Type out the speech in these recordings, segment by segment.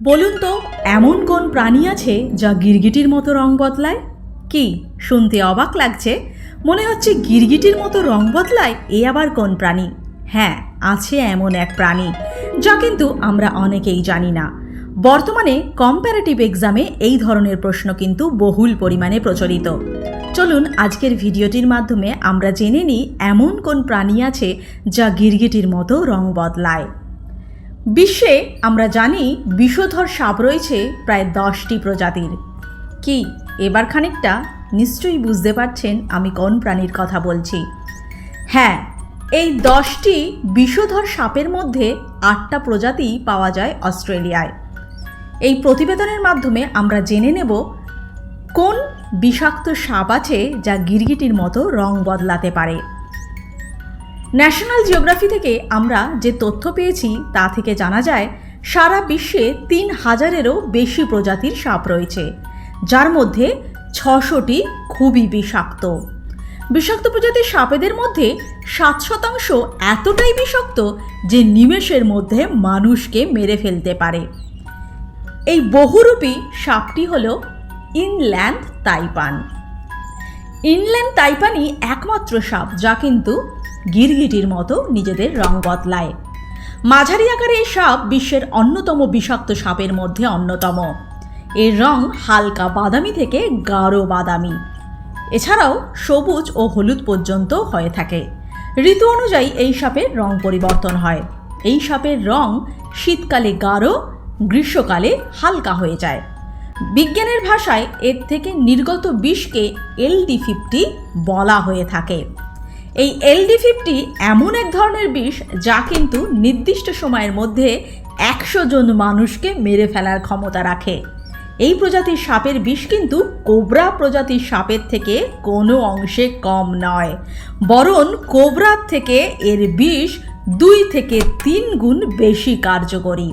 বলুন তো এমন কোন প্রাণী আছে যা গিরগিটির মতো রং বদলায়? কি শুনতে অবাক লাগছে? মনে হচ্ছে গিরগিটির মতো রং বদলায়, এ আবার কোন প্রাণী? হ্যাঁ, আছে এমন এক প্রাণী যা কিন্তু আমরা অনেকেই জানি না। বর্তমানে কম্প্যারেটিভ এক্সামে এই ধরনের প্রশ্ন কিন্তু বহুল পরিমাণে প্রচলিত। চলুন আজকের ভিডিওটির মাধ্যমে আমরা জেনে নিই এমন কোন প্রাণী আছে যা গিরগিটির মতো রং বদলায়। বিশ্বে আমরা জানি বিষধর সাপ রয়েছে প্রায় 10টি প্রজাতির। কি এবার খানিকটা নিশ্চয়ই বুঝতে পারছেন আমি কোন প্রাণীর কথা বলছি। হ্যাঁ, এই 10টি বিষধর সাপের মধ্যে 8টা প্রজাতি পাওয়া যায় অস্ট্রেলিয়ায়। এই প্রতিবেদনের মাধ্যমে আমরা জেনে নেব কোন বিষাক্ত সাপ আছে যা গিরগিটির মতো রং বদলাতে পারে। ন্যাশনাল জিওগ্রাফি থেকে আমরা যে তথ্য পেয়েছি তা থেকে জানা যায় সারা বিশ্বে 3000-এরও বেশি প্রজাতির সাপ রয়েছে, যার মধ্যে 600টি খুবই বিষাক্ত। বিষাক্ত প্রজাতির সাপেদের মধ্যে 7% এতটাই বিষাক্ত যে নিমেষের মধ্যে মানুষকে মেরে ফেলতে পারে। এই বহুরূপী সাপটি হল ইনল্যান্ড তাইপান। ইনল্যান্ড তাইপানই একমাত্র সাপ যা কিন্তু গিরগিটির মতো নিজেদের রং বদলায়। মাঝারি আকারে এই সাপ বিশ্বের অন্যতম বিষাক্ত সাপের মধ্যে অন্যতম। এর রং হালকা বাদামি থেকে গাঢ় বাদামি, এছাড়াও সবুজ ও হলুদ পর্যন্ত হয়ে থাকে। ঋতু অনুযায়ী এই সাপের রং পরিবর্তন হয়। এই সাপের রং শীতকালে গাঢ়, গ্রীষ্মকালে হালকা হয়ে যায়। বিজ্ঞানের ভাষায় এর থেকে নির্গত বিষকে LD50 বলা হয়ে থাকে। এই LD50 এমন এক ধরনের বিষ যা কিন্তু নির্দিষ্ট সময়ের মধ্যে 100 জন মানুষকে মেরে ফেলার ক্ষমতা রাখে। এই প্রজাতির সাপের বিষ কিন্তু কোবরা প্রজাতির সাপের থেকে কোনো অংশে কম নয়, বরং কোবরার থেকে এর বিষ 2 থেকে 3 গুণ বেশি কার্যকরী।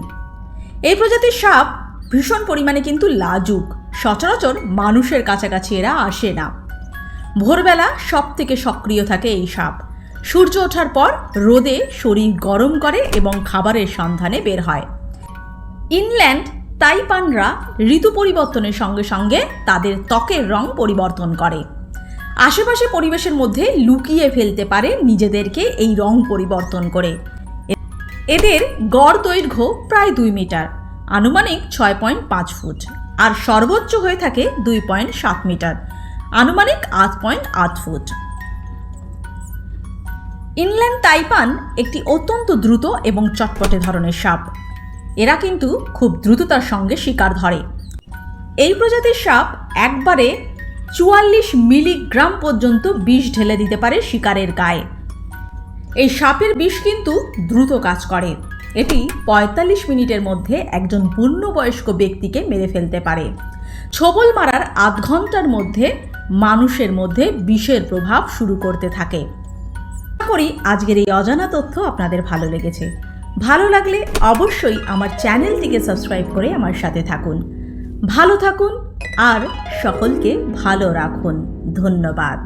এই প্রজাতির সাপ ভীষণ পরিমাণে কিন্তু লাজুক। সচরাচর মানুষের কাছাকাছি এরা আসে না। ভোরবেলা সব থেকে সক্রিয় থাকে এই সাপ। সূর্য ওঠার পর রোদে শরীর গরম করে এবং খাবারের সন্ধানে বের হয়। ইনল্যান্ড তাইপানরা ঋতু পরিবর্তনের সঙ্গে সঙ্গে তাদের ত্বকের রং পরিবর্তন করে। আশেপাশে পরিবেশের মধ্যে লুকিয়ে ফেলতে পারে নিজেদেরকে এই রং পরিবর্তন করে। এদের গড় দৈর্ঘ্য প্রায় 2 মিটার, আনুমানিক 6.5 ফুট, আর সর্বোচ্চ হয়ে থাকে 2.7 মিটার, আনুমানিক 8.8 ফুট। ইনল্যান্ড তাইপান একটি অত্যন্ত দ্রুত এবং চটপটে ধরনের সাপ। এরা কিন্তু খুব দ্রুততার সঙ্গে শিকার ধরে। এই প্রজাতির সাপ একবারে 44 মিলিগ্রাম পর্যন্ত বিষ ঢেলে দিতে পারে শিকারের গায়ে। এই সাপের বিষ কিন্তু দ্রুত কাজ করে। এটি 45 মিনিটের মধ্যে একজন পূর্ণবয়স্ক ব্যক্তিকে মেরে ফেলতে পারে। ছোবল মারার আধ ঘন্টার মধ্যে মানুষের মধ্যে বিষের প্রভাব শুরু করতে থাকে। আশা করি আজকের এই অজানা তথ্য আপনাদের ভালো লেগেছে। ভালো লাগলে অবশ্যই আমার চ্যানেলটিকে সাবস্ক্রাইব করে আমার সাথে থাকুন। ভালো থাকুন আর সকলকে ভালো রাখুন। ধন্যবাদ।